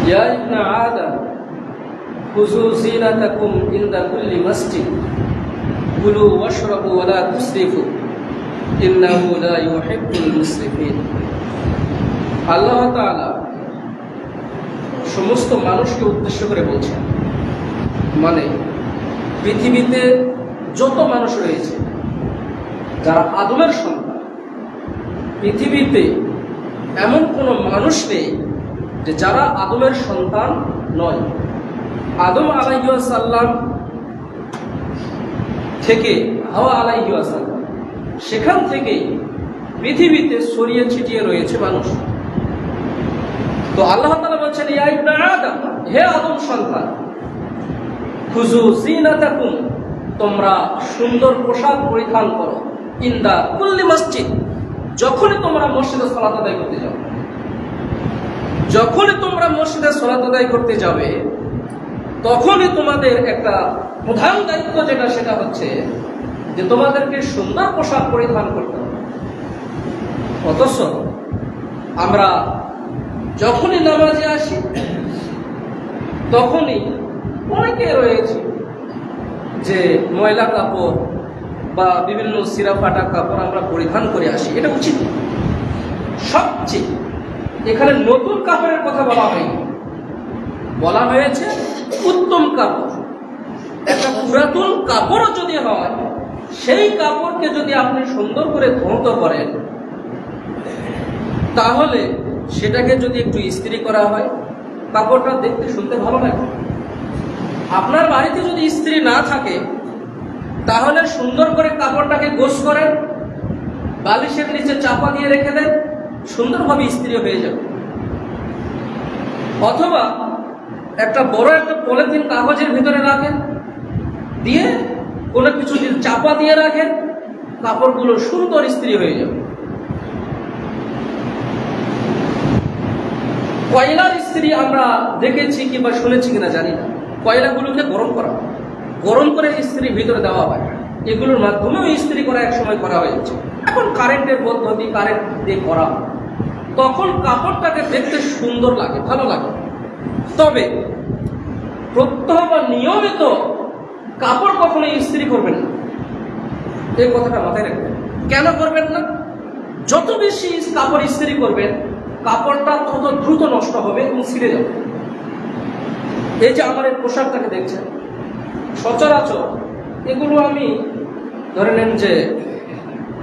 ইয়া ইবনা আদম খুযু যিনাতাকুম ইনদা কুল্লি মাসজিদ কুলু ওয়াশরাবু ওয়া লা তুসরিফু ইন্নাহু লা ইউহিব্বুল মুসরিফিন। আল্লাহ তাআলা সমস্ত মানুষকে উদ্দেশ্য করে বলছেন, মানে পৃথিবীতে যত মানুষ রয়েছে যারা আদমের সন্তান, পৃথিবীতে এমন কোনো মানুষ নেই যে যারা আদমের সন্তান নয়। আদম আলাইহিস সালাম থেকে হাওয়া আলাইহিস সালাম, সেখান থেকে পৃথিবীতে ছড়িয়ে ছিটিয়ে রয়েছে মানুষ। তো আল্লাহ তাআলা বলছেন, ইয়া ইবনা আদম, হে আদম সন্তান, খুযু যিনাতাকুম, তোমরা সুন্দর পোশাক পরিধান করো, ইনদা কুল্লি মসজিদ, যখনই তোমরা মসজিদে সালাত আদায় করতে যাবে। যখনই তোমরা মসজিদে সালাত আদায় করতে যাবে তখনই তোমাদের একটা প্রধান দায়িত্ব যেটা, সেটা হচ্ছে যে তোমাদেরকে সুন্দর পোশাক পরিধান করতে হবে। অথচ আমরা যখনই নামাজে আসি তখনই অনেকে রয়েছে যে ময়লা কাপড় বা বিভিন্ন ছিঁড়া ফাটা কাপড় আমরা পরিধান করে আসি। এটা উচিত। সবচেয়ে এখানে নতুন কাপড়ের কথা বলা হয়নি, বলা হয়েছে উত্তম কাপড়। একটা পুরাতন কাপড়ও যদি হয়, সেই কাপড়কে যদি আপনি সুন্দর করে ধৌত করেন, তাহলে সেটাকে যদি একটু ইস্ত্রি করা হয়, কাপড়টা দেখতে শুনতে ভালো লাগে। আপনার বাড়িতে যদি ইস্ত্রি না থাকে, তাহলে সুন্দর করে কাপড়টাকে গোছ করেন, বালিশের নিচে চাপা দিয়ে রেখে দেন, সুন্দরভাবে ইস্ত্রি হয়ে যাবে। অথবা একটা বড় একটা পলিথিন কাগজের ভিতরে রাখেন, দিয়ে কোনো কিছু চাপা দিয়ে রাখেন, কাপড়গুলো সুন্দর ইস্ত্রি হয়ে যাবে। কয়লার ইস্ত্রি আমরা দেখেছি কিংবা শুনেছি কিনা জানি না। কয়লাগুলোকে গরম করে ইস্ত্রি ভিতরে দেওয়া হয়। এগুলোর মাধ্যমেও ইস্ত্রি করা একসময় করা হয়েছে। এখন কারেন্টের পদ্ধতি, কারেন্ট দিয়ে করা, তখন কাপড়টাকে দেখতে সুন্দর লাগে, ভালো লাগে। তবে প্রত্যহ বা নিয়মিত কাপড় কখনো ইস্ত্রি করবেন না, এই কথাটা মাথায় রাখবেন। কেন করবেন না? যত বেশি কাপড় ইস্ত্রি করবেন, কাপড়টা তত দ্রুত নষ্ট হবে এবং ছিঁড়ে যাবে। এই যে আমার এই পোশাকটাকে দেখছেন, সচরাচর এগুলো আমি ধরে নেন যে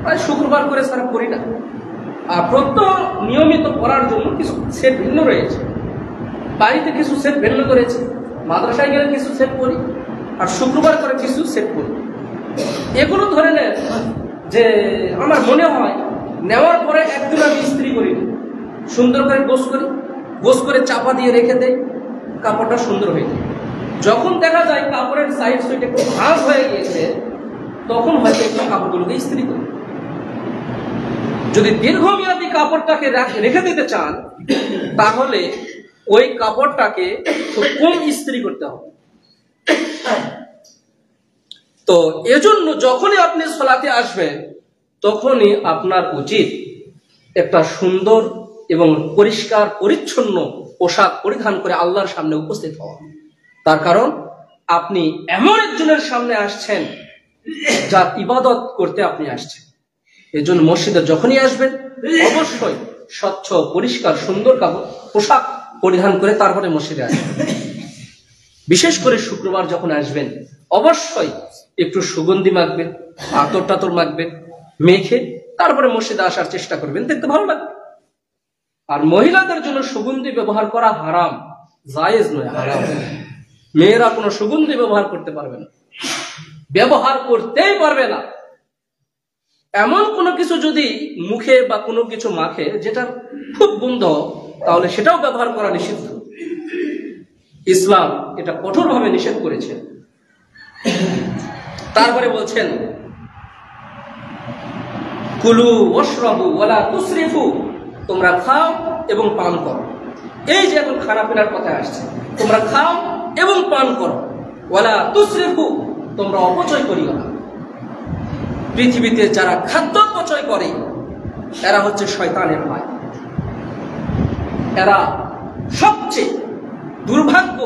প্রায় শুক্রবার করে সারা করি না। আর প্রত্যহ নিয়মিত পরার জন্য কিছু সেট ভিন্ন রয়েছে। বাড়িতে কিছু সেট ভিন্ন করেছি, মাদ্রাসায় গেলে কিছু সেট পরি, আর শুক্রবার করে কিছু সেট পরি। এগুলো ধরে নেন যে আমার মনে হয় নেওয়ার পরে একদিন আমি ইস্ত্রি করি, সুন্দর করে গোছ করে চাপা দিয়ে রেখে দেয়, কাপড়টা সুন্দর হয়ে যায়। যখন দেখা যায় কাপড়ের সাইড সুইট একটু ভাঁজ হয়ে গিয়েছে, তখন হয়তো একটু কাপড়গুলোকে ইস্ত্রি করি। যদি দীর্ঘমেয়াদী কাপড়টাকে রেখে দিতে চান, তাহলে ওই কাপড়টাকে খুব কম ইস্ত্রি করতে হবে। তো এজন্য যখনই আপনি সালাতে আসবেন, তখনই আপনার উচিত একটা সুন্দর এবং পরিষ্কার পরিচ্ছন্ন পোশাক পরিধান করে আল্লাহর সামনে উপস্থিত হওয়া। তার কারণ আপনি এমন একজনের সামনে আসছেন যার ইবাদত করতে আপনি আসছেন। এই জন্য মসজিদে যখনই আসবেন, অবশ্যই স্বচ্ছ পরিষ্কার সুন্দর কাপড় পোশাক পরিধান করে তারপরে মসজিদে আসবেন। বিশেষ করে শুক্রবার যখন আসবেন, অবশ্যই একটু সুগন্ধি মাখবেন, আতর টাতর মাখবেন, মেখে তারপরে মসজিদে আসার চেষ্টা করবেন, দেখতে ভালো লাগবে। আর মহিলাদের জন্য সুগন্ধি ব্যবহার করা হারাম, জায়েজ নয়, হারাম। মেয়েরা কোনো সুগন্ধি ব্যবহার করতে পারবে না, ব্যবহার করতেই পারবে না। এমন কোনো কিছু যদি মুখে বা কোনো কিছু মাখে যেটা খুব গন্ধ, তাহলে সেটাও ব্যবহার করা নিষিদ্ধ। ইসলাম এটা কঠোরভাবে নিষেধ করেছে। তারপরে বলছেন, কুলু ওয়াশরাবু ওয়ালা তুসরিফু, তোমরা খাও এবং পান করো। এই যে এখন খানা পিনার কথা আসছে, তোমরা খাও এবং পান করো। ওয়ালা তুসরিফু, তোমরা অপচয় করিও না। পৃথিবীতে যারা খাদ্য অপচয় করে, এরা হচ্ছে শয়তানের ভাই। এরা সবচেয়ে দুর্ভাগ্য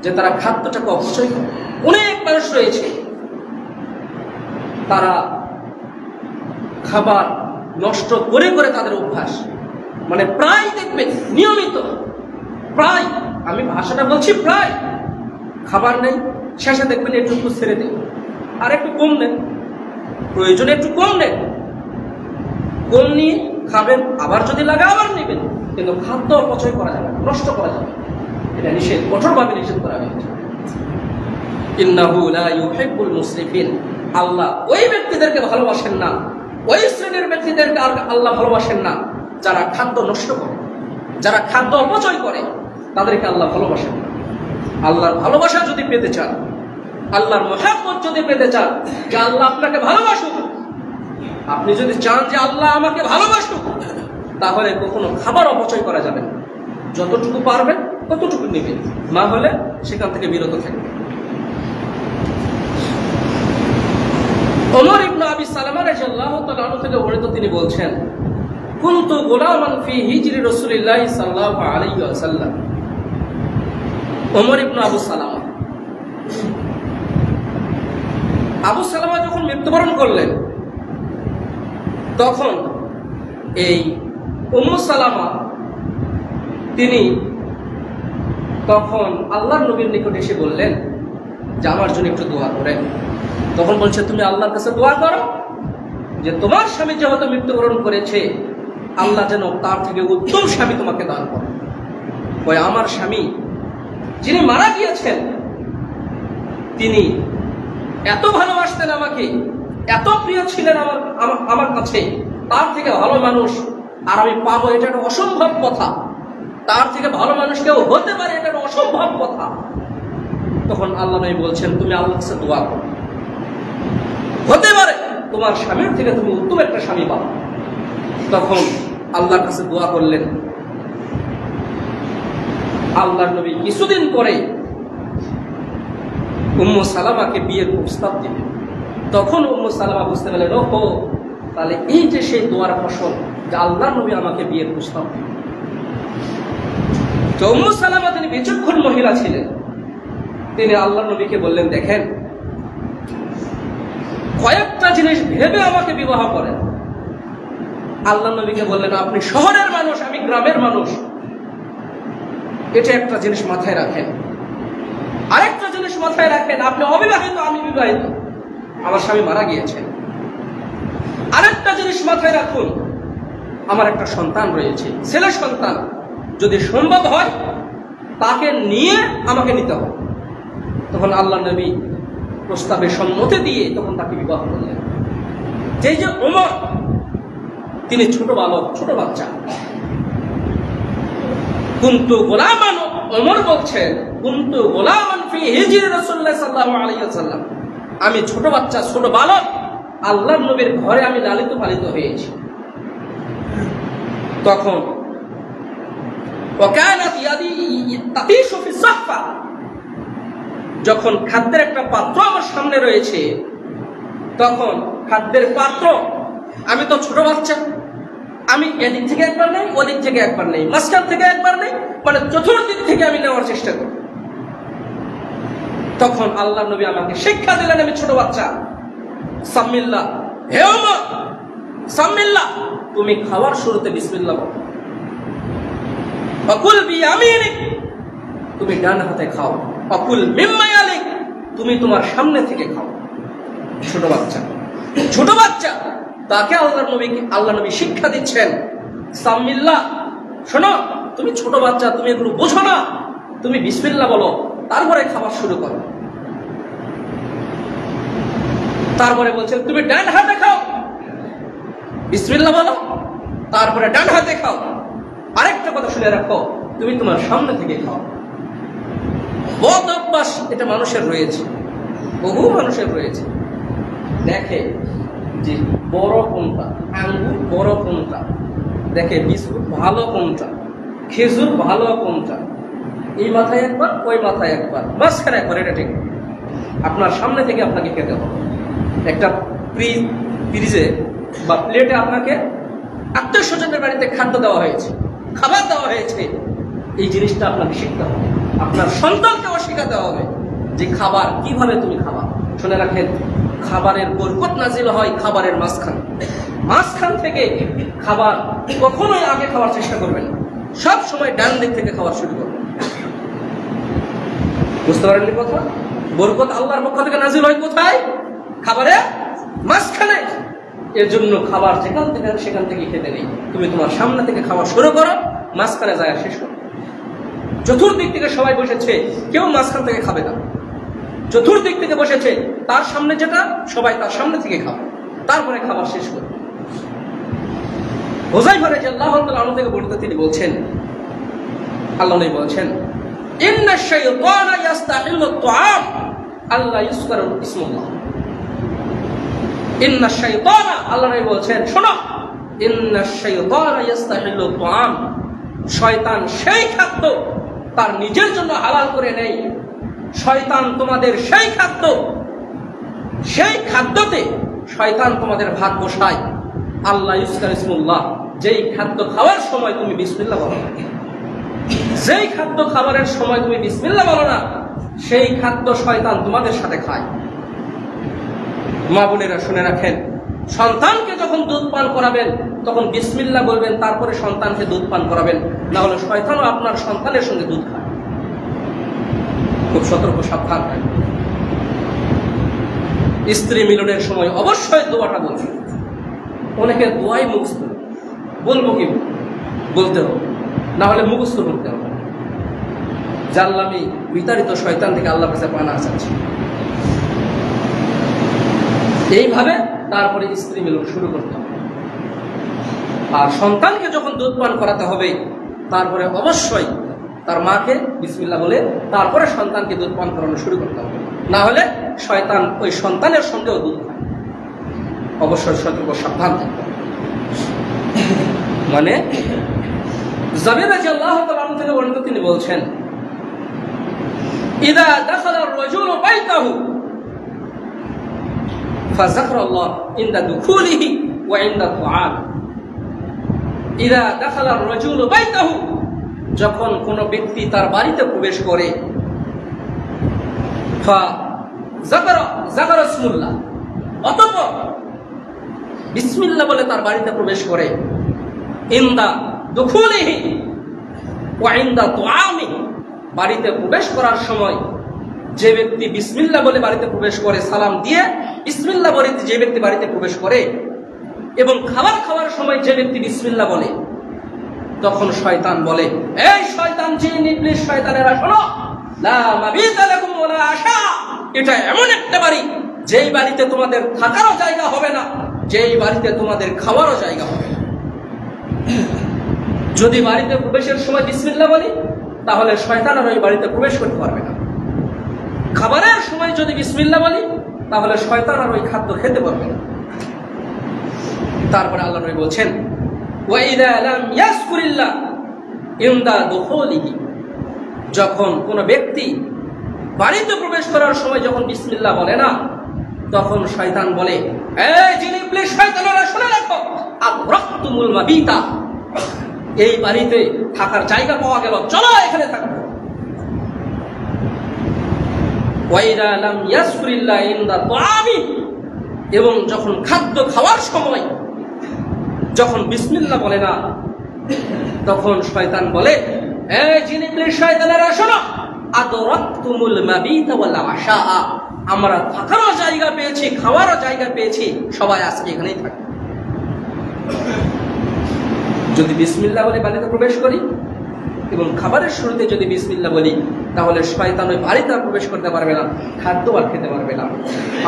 যে তারা খাদ্যটাকে অপচয় করে। অনেক মানুষ রয়েছে তারা খাবার নষ্ট করে করে তাদের অভ্যাস, মানে প্রায় দেখবেন নিয়মিত, প্রায়, আমি ভাষাটা বলছি প্রায়, খাবার নেই, শেষে দেখবেন একটু ছেড়ে দেন আর একটু কম নেন, প্রয়োজনে একটু কম নেন, কম নিয়ে খাবেন, আবার যদি লাগে আবার নেবেন, কিন্তু খাদ্য অপচয় করা যাবে, নষ্ট করা যাবে, এটা নিষেধ, কঠোরভাবে নিষেধ করা হয়েছে। ইন্নাহু লা ইউহিব্বুল মুসরিফিন, আল্লাহ ওই ব্যক্তিদেরকে ভালোবাসেন না, ওই শ্রেণীর ব্যক্তিদেরকে আল্লাহ ভালোবাসেন না যারা খাদ্য নষ্ট করে, যারা খাদ্য অপচয় করে, তাদেরকে আল্লাহ ভালোবাসেন না। আল্লাহর ভালোবাসা যদি পেতে চান, আল্লাহর মহব্বত যদি পেতে চান, যে আল্লাহ আপনাকে ভালোবাসুক, আপনি যদি চান যে আল্লাহ আমাকে ভালোবাসুক, তাহলে কখনো খাবার অপচয় করা যাবে না। যতটুকু পারবেন ততটুকু নেবেন, না হলে সেখান থেকে বিরত থাকবেন। ওমর ইবনে আবি সালামা রাদিয়াল্লাহু তাআলা আনহু থেকে বর্ণিত, তিনি বলছেন, কুনতু গুলামান ফি হিজরি রাসূলিল্লাহ সাল্লাল্লাহু আলাইহি ওয়াসাল্লাম। ওমর ইবনে আবু সালামা, আবু সালামা যখন মৃত্যুবরণ করলেন, তখন এই উম্মু সালামা তিনি তখন আল্লাহর নবীর নিকট এসে বললেন যে আমার জন্য একটু দোয়া করেন। তখন বলছে, তুমি আল্লাহর কাছে দোয়া করো যে তোমার স্বামী যেহেতু মৃত্যুবরণ করেছে, আল্লাহ যেন তার থেকে উত্তম স্বামী তোমাকে দান করে। ওই আমার স্বামী যিনি মারা গিয়েছেন, তিনি এত ভালোবাসতেন আমাকে, এত প্রিয় ছিলেন আমার কাছে, তার থেকে ভালো মানুষ আর আমি পাবো এটা একটা অসম্ভব কথা, তার থেকে ভালো মানুষ কেউ হতে পারে এটা একটা অসম্ভব কথা। তখন আল্লাহ নবী বলছেন, তুমি আল্লাহর কাছে দোয়া করো, হতে পারে তোমার স্বামীর থেকে তুমি উত্তম একটা স্বামী পাও। তখন আল্লাহর কাছে দোয়া করলেন। আল্লাহর নবী কিছুদিন পরে উম্মু সালামাকে বিয়ের প্রস্তাব দিলেন। তখন উম্মু সালামা বুঝতে পারলেন, ওহো, তাহলে এই যে সেই দোয়ার ফসল, যে আল্লাহর নবী আমাকে বিয়ের প্রস্তাব দিলেন। তো উম্মু সালামা তিনি বিচক্ষণ মহিলা ছিলেন, তিনি আল্লাহর নবীকে বললেন, দেখেন, কয়েকটা জিনিস ভেবে আমাকে বিবাহ করেন। আল্লাহর নবীকে বললেন, আপনি শহরের মানুষ, আমি গ্রামের মানুষ, এটা একটা জিনিস মাথায় রাখেন। আরেকটা জিনিস মাথায় রাখেন, আপনি অবিবাহিত, আমি বিবাহিত, আমার স্বামী মারা গিয়েছেন। আরেকটা জিনিস মাথায় রাখুন, আমার একটা সন্তান রয়েছে, ছেলে সন্তান, যদি সম্ভব হয় তাকে নিয়ে আমাকে নিতে হবে। তখন আল্লাহ নবী প্রস্তাবে সম্মতি দিয়ে তখন তাকে বিবাহ করলেন। যে ওমর, তিনি ছোট বালক, ছোট বাচ্চা। কুনতু গোলামান, ওমর বলছেন, কুনতু গোলামান ফি হিজরি রাসূলুল্লাহ সাল্লাল্লাহু আলাইহি ওয়াসাল্লাম, আমি ছোট বাচ্চা, ছোট বালক, আল্লাহর নবীর ঘরে আমি লালিত পালিত হয়েছি। তখন ওয়াকানাত ইয়াদি তাতিশু ফি সাহফা, যখন খাদ্যের একটা পাত্র আমার সামনে রয়েছে, তখন খাদ্যের পাত্র, আমি তো ছোট বাচ্চা, আমি এদিক থেকে একবার নেই, ওদিক থেকে একবার নেই, মাঝখান থেকে একবার নেই, মানে চতুর্দিক থেকে আমি নেওয়ার চেষ্টা করি। তখন আল্লাহ নবী আমাকে শিক্ষা দিলেন, আমি ছোট বাচ্চা, সাম্মিল্লাহ, হে ওমর, সাম্মিল্লাহ, তুমি খাওয়ার শুরুতে বিসমিল্লাহ বলো, অকুল বিয়ামিনিক, তুমি ডান হাতে খাও, অকুল মিম্মা ইয়ালিক, তুমি তোমার সামনে থেকে খাও। ছোট বাচ্চা, ছোট বাচ্চা, তাকে আল্লাহ নবী শিক্ষা দিচ্ছেন, সাম্মিল্লাহ, শোনো, তুমি ছোট বাচ্চা, তুমি এগুলো বোঝো না, তুমি বিসমিল্লাহ বলো, তারপরে খাবার শুরু করো। তারপরে বলছেন, তুমি ডান হাতে খাও, বিসমিল্লাহ বলো, তারপরে ডান হাতে খাও। আরেকটা কথা শুনে রাখো, তুমি তোমার সামনে থেকে খাও। বদ অভ্যাস এটা মানুষের রয়েছে, বহু মানুষের রয়েছে। দেখে যে বড় কোনটা, আঙ্গুর বড় কোনটা, দেখে বিস্কুট ভালো কোনটা, খেজুর ভালো কোনটা, এই মাথায় একবার, ওই মাথায় একবার, মাঝখানে একবার, এটা ঠিক। আপনার সামনে থেকে আপনাকে খেতে হবে। একটা ফ্রিজে বা প্লেটে আপনাকে আত্মীয় স্বজনের বাড়িতে খাদ্য দেওয়া হয়েছে, খাবার দেওয়া হয়েছে, এই জিনিসটা আপনাকে শিখতে হবে, আপনার সন্তানকেও শেখাতে হবে যে খাবার কিভাবে তুমি খাবা। শুনে রাখেন, খাবারের বরকত নাজিল হয় খাবারের মাঝখান থেকে খাবার কখনোই আগে খাওয়ার চেষ্টা করবেন না, সব সময় ডান দিক থেকে খাওয়ার শুরু করবেন। বুঝতে পারেননি কথা? বরকত আল্লাহর পক্ষ থেকে নাজিল হয় কোথায়? খাবারের মাঝখানে। এর জন্য খাবার যেখান থেকে সেখান থেকে খেতে নেই, তুমি তোমার সামনে থেকে খাওয়া শুরু করো, মাঝখানে যায় শেষ করো। চতুর্দিক থেকে সবাই বসেছে, কেউ মাঝখান থেকে খাবে না। চতুর্দিক থেকে বসেছে, তার সামনে যেটা সবাই তার সামনে থেকে খাবে, তারপরে খাবার শেষ করবে। হুযায়ফা রাদিয়াল্লাহু তাআলা আনহু থেকে বর্ণিত, তিনি বলছেন, আল্লাহ নবী বলছেন, ইন্নাশ শাইতানা ইস্তাহিল্লু আত-তাআম আল্লা ইযকারু ইসমুল্লাহ। ইন্নাশ শাইতানা, আল্লাহ নবী বলছেন, শোনো, ইন্নাশ শাইতানা ইস্তাহিল্লু আত-তাআম, শয়তান সেই খাদ্য তার নিজের জন্য হালাল করে নেয়। শয়তান তোমাদের সেই খাদ্যতে শয়তান তোমাদের ভাগ বসায়। আল্লাহ ইযকারু ইসমুল্লাহ, যেই খাদ্য খাওয়ার সময় তুমি বিসমিল্লাহ বলো না, যেই খাদ্য খাবারের সময় তুমি বিসমিল্লাহ বলো না, সেই খাদ্য শয়তান তোমাদের সাথে খায়। মা বোনেরা শুনে রাখেন, সন্তানকে যখন দুধ পান করাবেন তখন বিসমিল্লাহ বলবেন, তারপরে সন্তানকে দুধ পান করাবেন, না হলে শয়তানও আপনার সন্তানের সঙ্গে দুধ খায়। খুব সতর্ক, সাবধান থাকবেন। স্ত্রী মিলনের সময় অবশ্যই দোয়াটা বলবেন। অনেকে দোয়াই মুখস্থ, বলবো কি বলতে হবে, না হলে মুখস্থ করতে হবে। জানলামি বিতাড়িত শয়তান থেকে আল্লাহর কাছে পানা চাচ্ছি। এইভাবে তারপরে স্ত্রী মিলন শুরু করতে হবে। আর সন্তানকে যখন দুধ পান করাতে হবে, তারপরে অবশ্যই তার মাকে বিসমিল্লাহ বলে তারপরে সন্তানকে দুধ পান করানো শুরু করতে হবে, না হলে শয়তান ওই সন্তানের সঙ্গেও দুধ খায়। অবশ্যই সতর্ক, সাবধান থাকতে হবে। মানে জাবের রাদিয়াল্লাহু তাআলা আনহু থেকে বর্ণিত, তিনি বলছেন, ইযা দাখালা আর-রাজুলু বাইতাহু ফাযাকারাল্লাহ ইনদা দুখুলিহি ওয়া ইনদা তুআম। ইযা দাখালা আর-রাজুলু বাইতাহু, যখন কোন ব্যক্তি তার বাড়িতে প্রবেশ করে, ফাযাকারা ইসমুল্লাহ, অতঃপর বিসমিল্লাহ বলে তার বাড়িতে প্রবেশ করে, ইনদা দুখুলিহি ওয়া ইনদা তুআমিহি, বাড়িতে প্রবেশ করার সময় যে ব্যক্তি বিসমিল্লাহ বলে বাড়িতে প্রবেশ করে, সালাম দিয়ে বিসমিল্লাহ বলে যে ব্যক্তি বাড়িতে প্রবেশ করে, এবং খাবার খাওয়ার সময় যে ব্যক্তি বিসমিল্লাহ বলে, তখন শয়তান বলে, এই শয়তান, জিন, ইবলিস, শয়তানেরা, শোনো, লা মাবিতা লাকুম ওয়ালা আশা, এটা এমন একটা বাড়ি যেই বাড়িতে তোমাদের থাকারও জায়গা হবে না, যেই বাড়িতে তোমাদের খাওয়ারও জায়গা হবে না। যদি বাড়িতে প্রবেশের সময় বিসমিল্লাহ বলি, তাহলে শয়তান আর ওই বাড়িতে প্রবেশ করতে পারবে না। খাবারের সময় যদি বিসমিল্লাহ বলি, তাহলে শয়তান আর ওই খাদ্য খেতে পারবে না। তারপরে আল্লাহ নবী বলছেন, ওয়া ইযা লাম ইয়াযকুরিল্লাহ ইনদা দুখুলিহি, যখন কোন ব্যক্তি বাড়িতে প্রবেশ করার সময় যখন বিসমিল্লাহ বলে না, তখন শয়তান বলে, এই জিন, ইবলিস, শয়তানেরা, শুনে রাখো, আবরাহতুমুল মাবিতা, এই বাড়িতে থাকার জায়গা পাওয়া গেল, চলো এখানে থাকবো। ওয়া ইযা লাম ইয়াযকুরিল্লাহ ইনদা তুআমি, এবং যখন খাদ্য খাওয়ার সময় যখন বিসমিল্লাহ বলে না, তখন শয়তান বলে, এই জিন, ইবলিস, শয়তানেরা, শোনো, আদরাকতুমুল মাবিতা ওয়াল আশা, আমরা থাকারও জায়গা পেয়েছি, খাওয়ারও জায়গা পেয়েছি, সবাই আজকে এখানেই থাকবে। যদি বিসমিল্লাহ বলে বাড়িতে প্রবেশ করি এবং খাবারের শুরুতে যদি বিসমিল্লাহ বলি, তাহলে শয়তান ওই বাড়িতে আর প্রবেশ করতে পারবে না, খাদ্য আর খেতে পারবে না।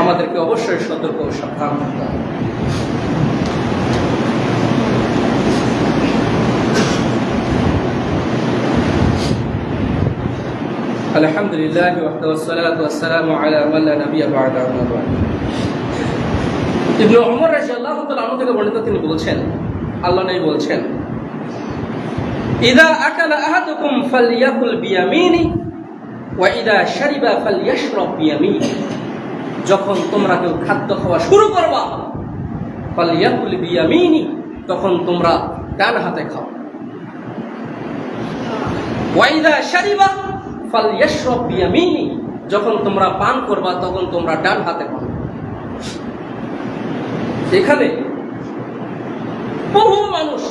আমাদেরকে অবশ্যই সতর্ক ও সাবধান থাকতে হবে। আলহামদুলিল্লাহ ওয়াহদাহু ওয়াসসালাতু ওয়াসসালামু আলা মান লা নাবিয়্যা বা'দা। ইবনে উমর রাদিয়াল্লাহু তাআলা আনহু থেকে বর্ণিত, তিনি বলছেন, আল্লাহ নবী বলছেন, ইযা আকালা আহাদুকুম ফালইয়াকুল বিয়ামিনি ওয়া ইযা শারিবা ফালইয়াশরাব বিয়ামিনি, যখন তোমরা কেউ খাদ্য খাওয়া শুরু করবা, ফালইয়াকুল বিয়ামিনি, তখন তোমরা ডান হাতে খাও। ওয়াইদা শারিবা ফালইয়াশরাব বিয়ামিনি, যখন তোমরা পান করবা তখন তোমরা ডান হাতে পান। এখানে বহু মানুষ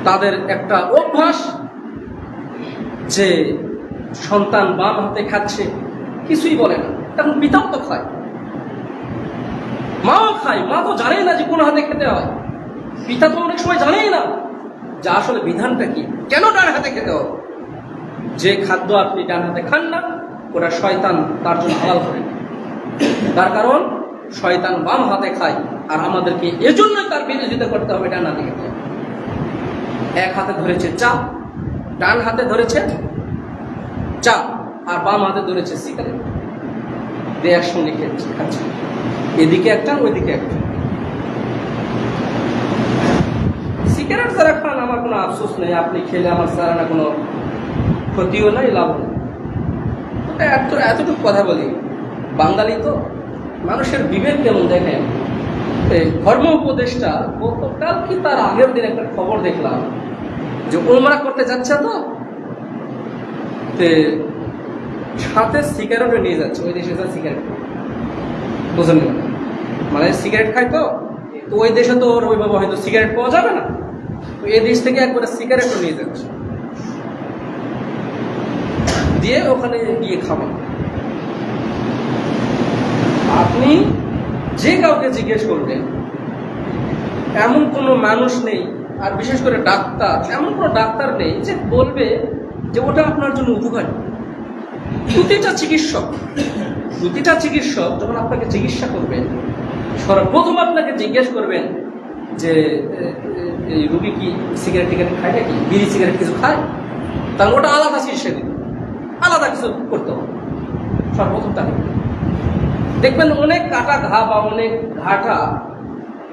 তাদের একটা অভ্যাস যে সন্তান বাম হাতে খাচ্ছে, কিছুই বলে না, তখন পিতাও তো খায়, মাও খায়, মা তো জানেই না যে কোন হাতে খেতে হয়, পিতা তো অনেক সময় জানেই না যে আসলে বিধানটা কি, কেন ডান হাতে খেতে হবে। যে খাদ্য আপনি ডান হাতে খান না ওটা শয়তান তার জন্য হালাল করে, তার কারণ শয়তান বাম হাতে খায়, আর আমাদেরকে এজন্য তার বিরোধিতা করতে হবে ডান হাতে খেতে। এক হাতে ধরেছে চা, ডান হাতে ধরেছে চা, আর বাম হাতে ধরেছে সিগারেট, দিয়ে একসঙ্গে খাচ্ছে, এদিকে একটা ওইদিকে একটা। সিগারেট যারা খান আমার কোনো আফসোস নেই, আপনি খেলে আমার সারা না কোনো ক্ষতিও নাই, লাভও নেই। এতটুকু কথা বলি, বাঙালি তো মানুষের বিবেক কেমন দেখেন। ধর্ম উপদেষ্টা গতকাল কি তার আগের দিন একটা খবর দেখলাম যে উমরা করতে যাচ্ছে, তো সাথে সিগারেটও নিয়ে যাচ্ছে, ওই দেশে যা সিগারেট বুঝলেন, মানে সিগারেট খায় তো ওই দেশে তো ওর ওইভাবে হয়তো সিগারেট পাওয়া যাবে না, তো এই দেশ থেকে একবারে সিগারেটও নিয়ে যাচ্ছে, দিয়ে ওখানে গিয়ে খাবেন। আপনি যে কাউকে জিজ্ঞেস করবেন, এমন কোনো মানুষ নেই, আর বিশেষ করে ডাক্তার, এমন কোনো ডাক্তার নেই যে বলবে যে ওটা আপনার জন্য উপকারী। প্রতিটা চিকিৎসক যখন আপনাকে চিকিৎসা করবেন, সর্বপ্রথম আপনাকে জিজ্ঞেস করবেন যে এই রোগী কি সিগারেট টিগারেট খায় নাকি, বিড়ি সিগারেট কিছু খায়, তার ওটা আলাদা চিকিৎসা দিন, আলাদা কিছু করতে হবে সর্বপ্রথম। তাকে দেখবেন অনেক কাটা ঘা বা অনেক ঘাটা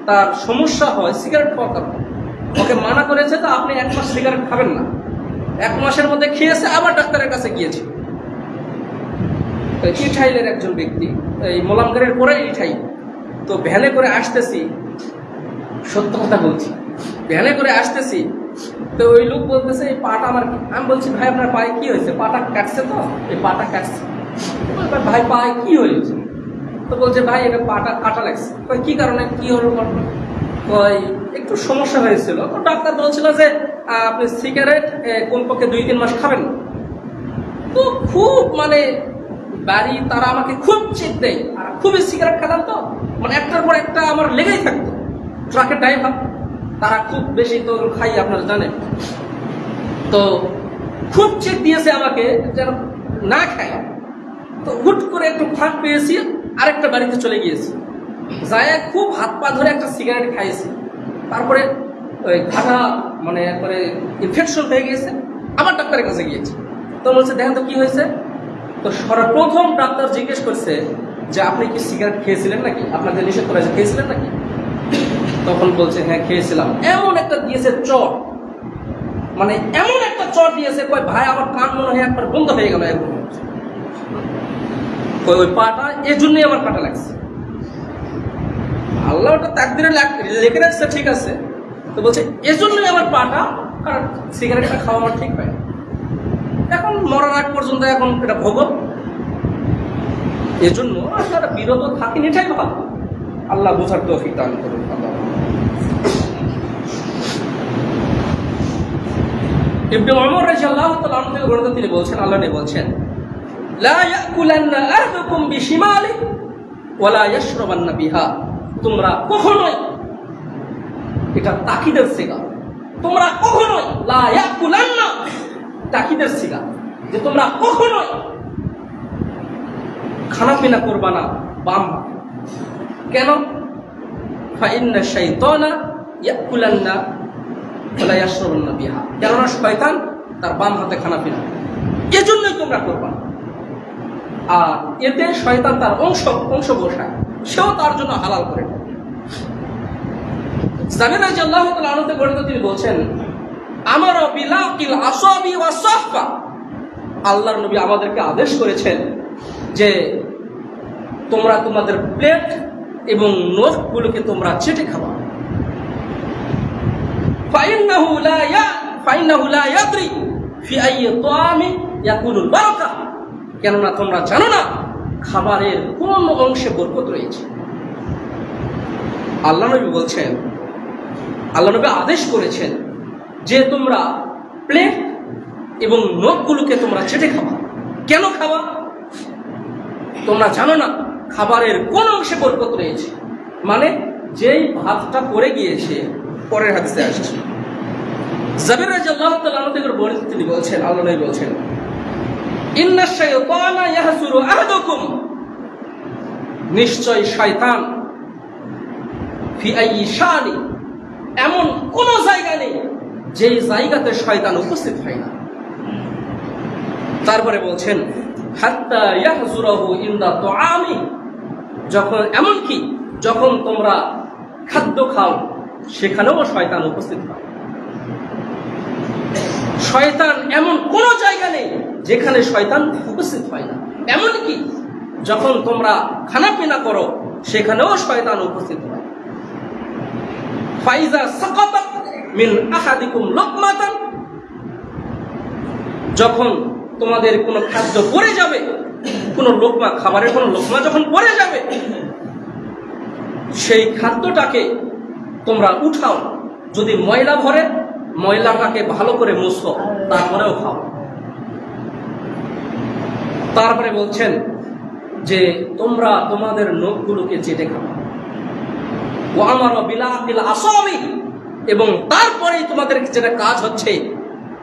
তার সমস্যা হয় সিগারেট খাওয়ার কারণে। ওকে মানা করেছে তো আপনি 1 মাস সিগারেট খাবেন না, 1 মাসের মধ্যে খেয়েছে, আবার ডাক্তারের কাছে গিয়েছে। ইঠাইলের একজন ব্যক্তি, এই মোলামগাড়ির পরে ইঠাই, তো ভ্যানে করে আসতেছি, সত্য কথা বলছি, ভ্যানে করে আসতেছি, তো ওই লোক বলতেছে এই পাটা আমার, আমি বলছি ভাই আপনার পায়ে কি হয়েছে, পাটা কাটছে, তো এই পাটা কাটছে। ভাই পায়ে কি হয়েছে, তো বলছে ভাই এটা পাটা কাটা লাগছে। কি কারণে, কি হলো, একটু সমস্যা হয়েছিল, তো ডাক্তার বলছিল যে আপনি সিগারেট কমপক্ষে 2-3 মাস খাবেন না। তো খুব মানে বাড়ি তারা আমাকে খুব চিট দেয়, আর খুবই সিগারেট খেলাম, তো মানে একটার পর একটা আমার লেগেই থাকতো। ট্রাকের ড্রাইভার তারা খুব বেশি তো খাই, আপনারা জানেন, তো খুব চিট দিয়েছে আমাকে যেন না খাই। তো হুট করে একটু ফাঁক পেয়েছি, আরেকটা বাড়িতে চলে গিয়েছি, যায় খুব হাত পা ধরে একটা সিগারেট খাইয়েছি, তারপরে ওই ঘাটা মানে একবারে ইনফেকশন হয়ে গিয়েছে, আবার ডাক্তারের কাছে গিয়েছি। তো বলছে দেখেন তো কি হয়েছে। তো সর্বপ্রথম ডাক্তার জিজ্ঞেস করছে যে আপনি কি সিগারেট খেয়েছিলেন নাকি, আপনাকে নিষেধ করেছে, খেয়েছিলেন নাকি? তখন বলছে হ্যাঁ খেয়েছিলাম। এমন একটা দিয়েছে চট, মানে এমন একটা চট দিয়েছে, কয় ভাই আমার কান মনে হয় একবার বন্ধ হয়ে গেল, এখন ওই পাটা এই জন্যই আমার কাটা লাগছে। আল্লাহ ওটা তাকদিরে লেখে রাখছে, ঠিক আছে, তো বলছে এজন্যই আমার পাটা, কারণ সিগারেটটা খাওয়া আমার ঠিক হয়, এখন মরার আগ পর্যন্ত এখন এটা ভোগ, এজন্য আপনারা বিরত থাকেন, এটাই ভালো। আল্লাহ বোঝার তৌফিক দান করুন। ইবনে ওমর রাদিয়াল্লাহু তাআলা আনহু থেকে বর্ণিত, তিনি বলছেন, আল্লাহ নবী বলছেন, লা ইয়াকুলান্না আহাদুকুম বিশিমালি ওয়ালা ইয়াশরাবান্না বিহা, তোমরা কখনোই, এটা তাকিদের সিগা, তোমরা কখনোই, লা ইয়াকুলান্না তাকিদের সিগা, যে তোমরা কখনোই খানা পিনা করবা না বাম হাতে। কেন? ফাইন্না শাইতানা ইয়াকুলান্না ওয়ালা ইয়াশরাবান্না বিহা, কেননা শয়তান তার বাম হাতে খানা পিনা, এজন্যই তোমরা করবা। আর এতে শয়তান তার অংশ বসায়, সেও তার জন্য হালাল করে। জাবের রাদিয়াল্লাহু তাআলা আনহু থেকে বর্ণিত, তিনি বলছেন, আমারা বিলাকিল আসাবি ওয়া সাহফা, আল্লাহর নবী আমাদেরকে আদেশ করেছেন যে তোমরা তোমাদের প্লেট এবং নখগুলোকে তোমরা চেটে খাবা। ফাইন্নাহু লা ইয়াদরি ফি আইয়ি তাআমি ইয়াকুনুল বারাকা, কেননা তোমরা জানো না খাবারের কোন অংশে বরকত রয়েছে। আল্লাহ নবী বলছেন, আল্লাহ নবী আদেশ করেছেন যে তোমরা প্লেট এবং নখগুলোকে তোমরা চেটে খাবা। কেন খাবা? তোমরা জানো না খাবারের কোন অংশে বরকত রয়েছে। মানে যেই ভাতটা পড়ে গিয়েছে, পরের হাদিসে আসছে, জাবির রাদিয়াল্লাহু তাআলা আনহু থেকে বর্ণিত, তিনি বলছেন, আল্লাহ নবী বলছেন, ইন্না শাইতানা ইয়াহসুরু আহাদাকুম, নিশ্চয় শয়তান ফি আইয়ি শানি, এমন কোন জায়গা নেই যেই জায়গাতে শয়তান উপস্থিত হয় না। তারপরে বলছেন হাত্তা ইয়াহজুরাহু ইনদা তুআমি, যখন এমনকি যখন তোমরা খাদ্য খাও সেখানেও শয়তান উপস্থিত হয়। শয়তান এমন কোন জায়গা নেই যেখানে শয়তান উপস্থিত হয় না। এমনকি যখন তোমরা খানা পিনা করো সেখানেও শয়তান উপস্থিত হয়। ফাইজা সাকাতাত মিন আহাদিকুম লুকমাতান, যখন তোমাদের কোনো খাদ্য পড়ে যাবে, কোনো লোকমা, খাবারের কোনো লোকমা যখন পড়ে যাবে, সেই খাদ্যটাকে তোমরা উঠাও। যদি ময়লা ভরে, ময়লাটাকে ভালো করে মুছো, তারপরেও খাও। তারপরে বলছেন যে তোমরা তোমাদের নখগুলোকে চেটে খাও। ওয়া আমারা বিলাকিল আসামি, এবং তারপরেই তোমাদের যেটা কাজ হচ্ছে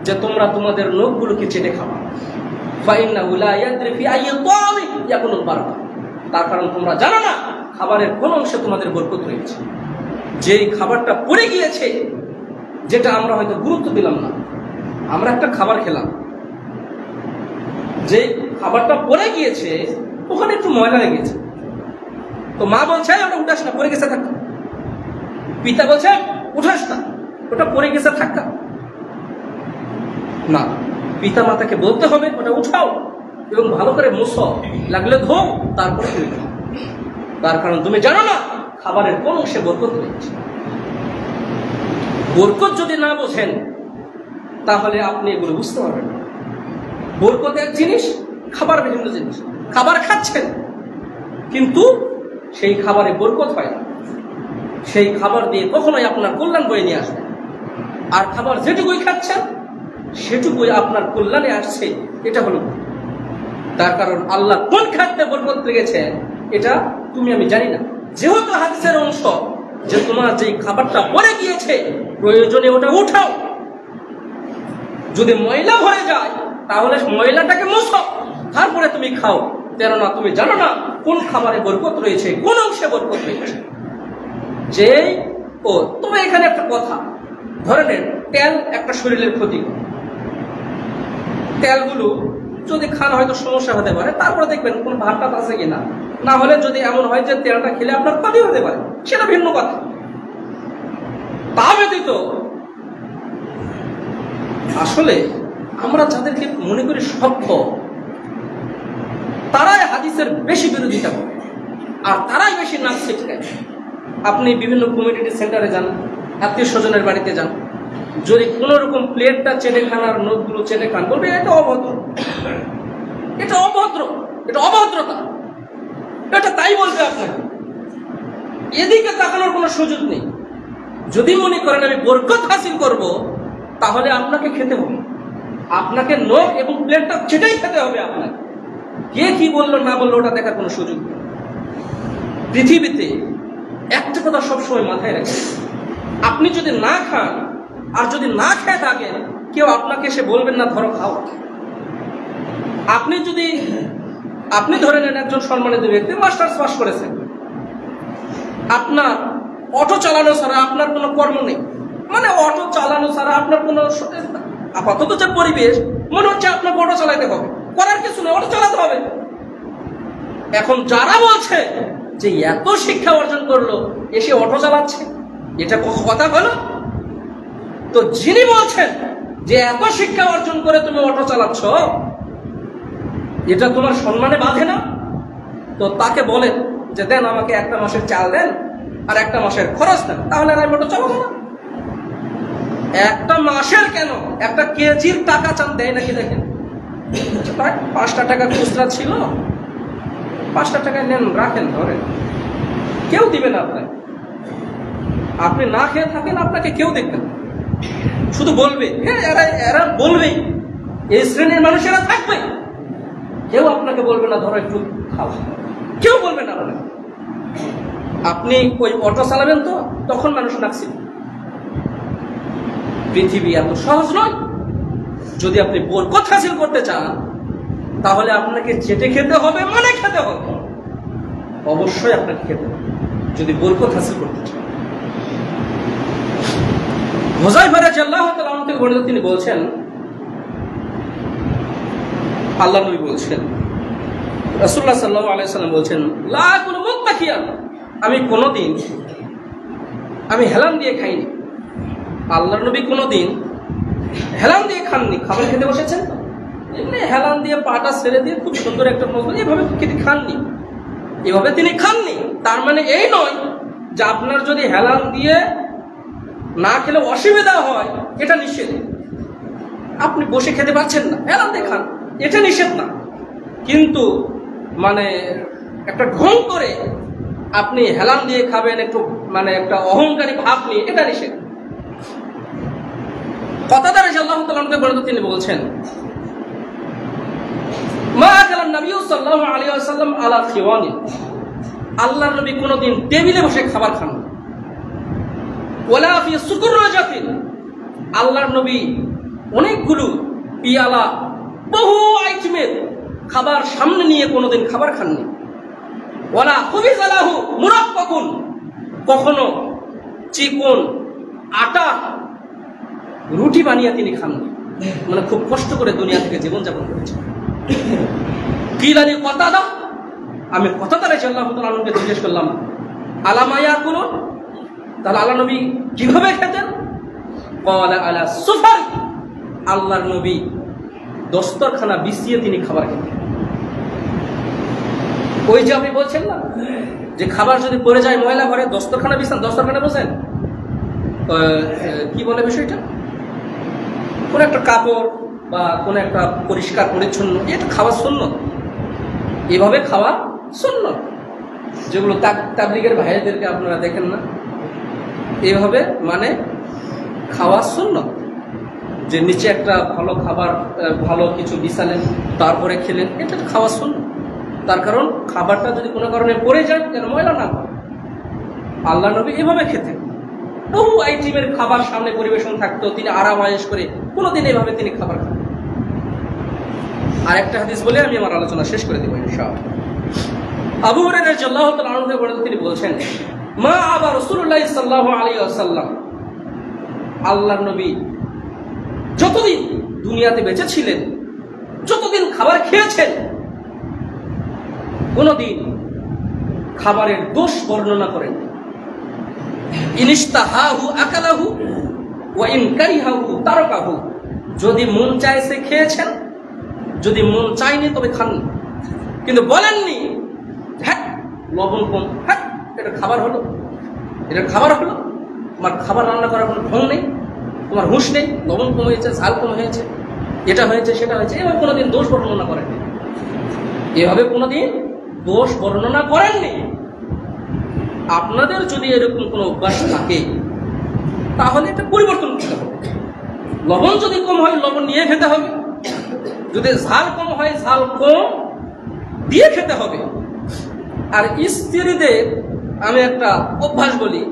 যে তোমরা তোমাদের নখগুলোকে চেটে খাও। ফাইন্নাহু লা ইয়াদরি ফি আইয়ি তাআমি ইয়াকুনুল বারাকা, তার কারণ তোমরা জানো না খাবারের কোন অংশে তোমাদের বরকত রয়েছে। যেই খাবারটা পড়ে গিয়েছে, যেটা আমরা হয়তো গুরুত্ব দিলাম না, আমরা একটা খাবার খেলাম, যে খাবারটা পড়ে গিয়েছে ওখানে একটু ময়লা লেগেছে, তো মা বলছে ওটা উঠাস না, পড়ে গেছে থাক। পিতা বলছে উঠাস না, ওটা পড়ে গেছে থাক না। পিতা মাতাকে বলতে হবে ওটা উঠাও এবং ভালো করে মুছো, লাগলে ধো, তারপরে তুমি খাও। তার কারণ তুমি জানো না খাবারের কোন অংশে বরকত রয়েছে। বরকত যদি না বোঝেন তাহলে আপনি এগুলো বুঝতে পারবেন না। বরকত এক জিনিস, খাবার বিভিন্ন জিনিস। খাবার খাচ্ছেন কিন্তু সেই খাবারে বরকত হয় না, সেই খাবার দিয়ে কখনোই আপনার কল্যাণ বয়ে নিয়ে আসবে। আর খাবার যেটুকুই খাচ্ছেন সেটুকুই আপনার কল্যাণে আসছে, এটা হলো। তার কারণ আল্লাহ কোন খাদ্যে বরকত লেগেছে এটা তুমি আমি জানি না। যেহেতু হাদিসের অংশ যে তোমার যেই খাবারটা পড়ে গিয়েছে প্রয়োজনে ওটা উঠাও, যদি ময়লা ভরে যায় তাহলে ময়লাটাকে মুছো, তারপরে তুমি খাও। কেননা তুমি জানো না কোন খাবারে বরকত রয়েছে, কোন অংশে বরকত রয়েছে। যেই তবে এখানে একটা কথা, ধরে নেন তেল একটা শরীরের ক্ষতি। তেলগুলো যদি খান হয়তো সমস্যা হতে পারে, তারপরে দেখবেন কোন ভাতটা আছে কিনা। না হলে যদি এমন হয় যে তেলটা খেলে আপনার ক্ষতি হতে পারে, সেটা ভিন্ন কথা। তা ব্যতীত আসলে আমরা যাদেরকে মনে করি সভ্য, তারাই হাদিসের বেশি বিরোধিতা করে আর তারাই বেশি নাচ শেখায়। আপনি বিভিন্ন কমিউনিটি সেন্টারে যান, আত্মীয় স্বজনের বাড়িতে যান, যদি কোন রকম প্লেটটা চেটে খান আর নখগুলো চেটে খান, বলবে এটা অভদ্র, এটা অভদ্র, এটা অভদ্রতা, এটা তাই বলবে আপনাকে। এদিকে তাকানোর কোনো সুযোগ নেই। যদি মনে করেন আমি বরকত হাসিল করব, তাহলে আপনাকে খেতে হবে, আপনাকে নখ এবং প্লেটটা চেটেই খেতে হবে। আপনাকে কে কি বললো না বললো ওটা দেখার কোনো সুযোগ নেই। পৃথিবীতে একটা কথা সবসময় মাথায় রাখবেন, আপনি যদি না খান আর যদি না খেয়ে থাকেন, কেউ আপনাকে এসে বলবেন না ধরো খাও। আপনি ধরে নেন একজন সম্মানিত ব্যক্তি, মাস্টার্স পাস করেছেন, আপনার অটো চালানো ছাড়া আপনার কোনো কর্ম নেই। মানে অটো চালানো ছাড়া আপনার কোনো, আপাতত যে পরিবেশ মনে হচ্ছে আপনাকে অটো চালাতে হবে, করার কিছু নেই, অটো চালাতে হবে। এখন যারা বলছে যে এত শিক্ষা অর্জন করলো এসে অটো চালাচ্ছে, এটা কথা হলো? তো যিনি বলছেন যে এত শিক্ষা অর্জন করে তুমি অটো চালাচ্ছ, এটা তোমার সম্মানে বাঁধে না? তো তাকে বলেন যে দেন আমাকে একটা মাসের চাল দেন আর একটা মাসের খরচ দেন, তাহলে আর আমি অটো চালাবো না। একটা মাসের কেন, একটা কেজির টাকা চান, দেয় নাকি? দেখেন, 5টা টাকা খুচরা ছিল, 5টা টাকা নেন, রাখেন, ধরেন, কেউ দিবে না আপনাকে। আপনি না খেয়ে থাকেন, আপনাকে কেউ দেখবেন, শুধু বলবে, হ্যাঁ এরা বলবেই, এই শ্রেণীর মানুষেরা থাকবে, কেউ আপনাকে বলবে না ধরো একটু খাও, কেউ বলবে না আপনাকে। আপনি ওই অটো চালাবেন তো, তখন মানুষ নাকছি। পৃথিবী এত সহজ নয়। যদি আপনি বরকত হাসিল করতে চান, তাহলে আপনাকে চেটে খেতে হবে, মানে খেতে হবে, অবশ্যই আপনাকে খেতে হবে যদি বরকত হাসিল করতে চান। হুযায়ফা রাদিয়াল্লাহু তাআলা আনহু থেকে বর্ণিত, তিনি বলছেন, আল্লাহ নবী বলছেন, রাসূলুল্লাহ সাল্লাল্লাহু আলাইহি ওয়াসাল্লাম বলছেন, লা আকুলু মুত্তাকিয়ান, আমি কোনোদিন হেলান দিয়ে খাইনি। আল্লাহর নবী কোনোদিন হেলান দিয়ে খাননি। খাবার খেতে বসেছেন তো, এমনি হেলান দিয়ে পাটা ছেড়ে দিয়ে খুব সুন্দর একটা মজবুত এভাবে খেতে খাননি, এভাবে তিনি খাননি। তার মানে এই নয় যে আপনার যদি হেলান দিয়ে না খেলে অসুবিধা হয়, এটা নিষেধ। আপনি বসে খেতে পারছেন না, হেলান দিয়ে খান, এটা নিষেধ না। কিন্তু মানে একটা ঢং করে আপনি হেলান দিয়ে খাবেন, একটু মানে একটা অহংকারী ভাব নিয়ে, এটা নিষেধ। কাতাদা রাদিয়াল্লাহু তাআলা আনহু বর্ণিত, তিনি বলছেন, মা আকালা নবী সাল্লাল্লাহু আলাইহি ওয়াসাল্লাম আলা খিওয়ানি, আল্লাহর নবী কোনোদিন টেবিলে বসে খাবার খান না। ওয়ালা ফি সুকুরাজাতিন, আল্লাহর নবী অনেকগুলো পিয়ালা বহু আইটেমের খাবার সামনে নিয়ে কোনোদিন খাবার খাননি। ওয়ালা খুবিযা লাহু মুরাক্কাকুন, কখনো চিকন আটা রুটি বানিয়ে তিনি খাননি। মানে খুব কষ্ট করে দুনিয়া থেকে জীবনযাপন করেছেন। কিলানি কাতাদা, আমি কাতাদা রাদিয়াল্লাহু তাআলা আনহুকে জিজ্ঞেস করলাম, আলা মা ইয়াকুলুন, তাহলে আল্লাহ নবী কিভাবে খেতেন? ক্বালা আলা সুফার, আল্লাহর নবী দস্তরখানা বিছিয়ে তিনি খাবার খেতেন। ওই যে আপনি বলছেন না যে খাবার যদি পড়ে যায় ময়লা ঘরে, দস্তরখানা বিছান, দস্তরখানা বসেন, কি বলে বিষয়টা, কোন একটা কাপড় বা কোন একটা পরিষ্কার পরিচ্ছন্ন, এটা খাওয়া সুন্নত। এভাবে খাওয়া সুন্নত, যেগুলো তাবলীগের ভাইদেরকে আপনারা দেখেন না, এভাবে মানে খাওয়া সুন্নত, যে নিচে একটা ভালো খাবার, ভালো কিছু বিছালেন, তারপরে খেলেন, এটা খাওয়া সুন্নত। তার কারণ খাবারটা যদি কোনো কারণে পড়ে যায়, যেন ময়লা না হয়। আল্লাহ নবী এভাবে খেতেন। বহু আইটেমের খাবার সামনে পরিবেশন থাকতো, তিনি আরাম আয়েশ করে কোনোদিন এভাবে তিনি খাবার খান। আর একটা হাদিস বলে আমি আমার আলোচনা শেষ করে দেব ইনশাআল্লাহ। আবু হুরায়রা রাদিয়াল্লাহু তাআলা আনহু থেকে তিনি বলছেন, মা আবা রাসূলুল্লাহ সাল্লাল্লাহু আলাইহি ওয়াসাল্লাম, আল্লাহর নবী যতদিন দুনিয়াতে বেঁচে ছিলেন, যতদিন খাবার খেয়েছেন, কোনদিন খাবারের দোষ বর্ণনা করেন। ইনিস্তাহাহু আকালাহু ওয়া ইন কারিহাহু তারাকাহু, যদি মন চাইছে খেয়েছেন, যদি মন চায়নি তবে খাননি। কিন্তু বলেননি, হ্যাঁ লবণ কম, হ্যাঁ এটা খাবার হলো, এটা খাবার হলো, তোমার খাবার রান্না করার কোনো ঢং নেই, তোমার হুঁশ নেই, লবণ কম হয়েছে, ঝাল কম হয়েছে, এটা হয়েছে সেটা হয়েছে, এভাবে কোনোদিন দোষ বর্ণনা করেননি। এভাবে কোনোদিন দোষ বর্ণনা করেননি। আপনাদের যদি এরকম কোনো অভ্যাস থাকে, তাহলে এটা পরিবর্তন করতে হবে। লবণ যদি কম হয়, লবণ নিয়ে খেতে হবে। যদি ঝাল কম হয়, ঝাল কম দিয়ে খেতে হবে। আর স্ত্রীদের আমি একটা অভ্যাস বলি,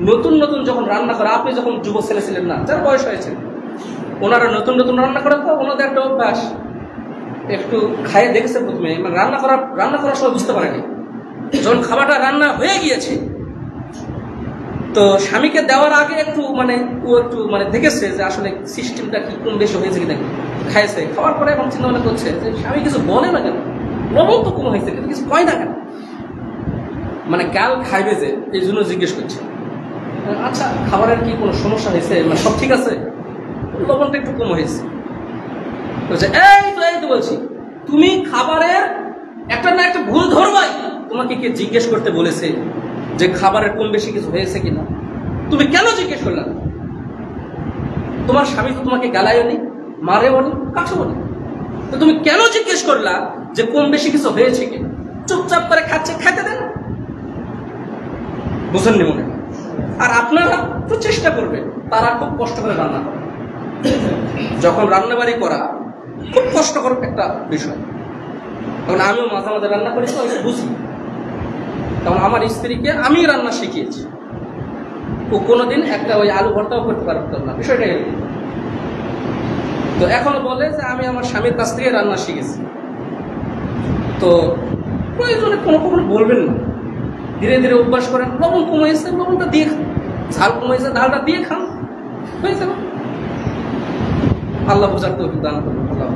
নতুন নতুন যখন রান্না করে, আপনি যখন যুব ছেলে ছিলেন না, যার বয়স হয়েছে, ওনারা নতুন নতুন রান্না করে, তো ওনাদের একটা অভ্যাস, একটু খাইয়ে দেখেছে প্রথমে, মানে রান্না করার সময় বুঝতে পারেনি। যখন খাবারটা রান্না হয়ে গিয়েছে, তো স্বামীকে দেওয়ার আগে একটু দেখেছে যে আসলে সিস্টেমটা কি কম বেশি হয়েছে কিনা, খাইছে। খাওয়ার পরে এখন চিন্তা ভাবনা করছে যে স্বামী কিছু বলে না কেন, লবণ তো কম হয়েছে, কিন্তু কিছু কয় না কেন, মানে গাল খাইবে যে, এই জন্য জিজ্ঞেস করছে, আচ্ছা খাবারের কি কোনো সমস্যা হয়েছে, মানে সব ঠিক আছে, লবণটা একটু কম হয়েছে। এই তো বলছি, তুমি খাবারের একটা না একটা ভুল ধরবাই। তোমাকে কে জিজ্ঞেস করতে বলেছে যে খাবারের কম বেশি কিছু হয়েছে কিনা? তুমি কেন জিজ্ঞেস করলে? তোমার স্বামী তো তোমাকে গালায়ও নি, মারেও নি, কাছেও নি, তো তুমি কেন জিজ্ঞেস করলা যে কম বেশি কিছু হয়েছে কি? চুপচাপ করে খাচ্ছে, খেতে দেন। বুঝেননি মনে হয়? আর আপনারা তো চেষ্টা করবেন, তারা খুব কষ্ট করে রান্না করে। যখন রান্নাবাড়ি করা খুব কষ্টকর একটা বিষয়, তখন আমিও মাঝে মাঝে রান্না করি তো বুঝি। তখন আমার স্ত্রীকে আমি রান্না শিখিয়েছি, ও কোনোদিন একটা ওই আলু ভর্তাও করতে পারতাম না, বিষয়টা এরকম। তো এখনো বলে যে আমি আমার স্বামীর কাছ থেকে রান্না শিখেছি। তো প্রয়োজনে কোনো কখনো বলবেন না, ধীরে ধীরে অভ্যাস করেন। লবণ কমাইছে, লবণটা দিয়ে খান, ঝাল কমাইছে, ঝালটা দিয়ে খান, হয়ে যাবে। আল্লাহ বোঝার তৌফিক দান করুন। আল্লাহ।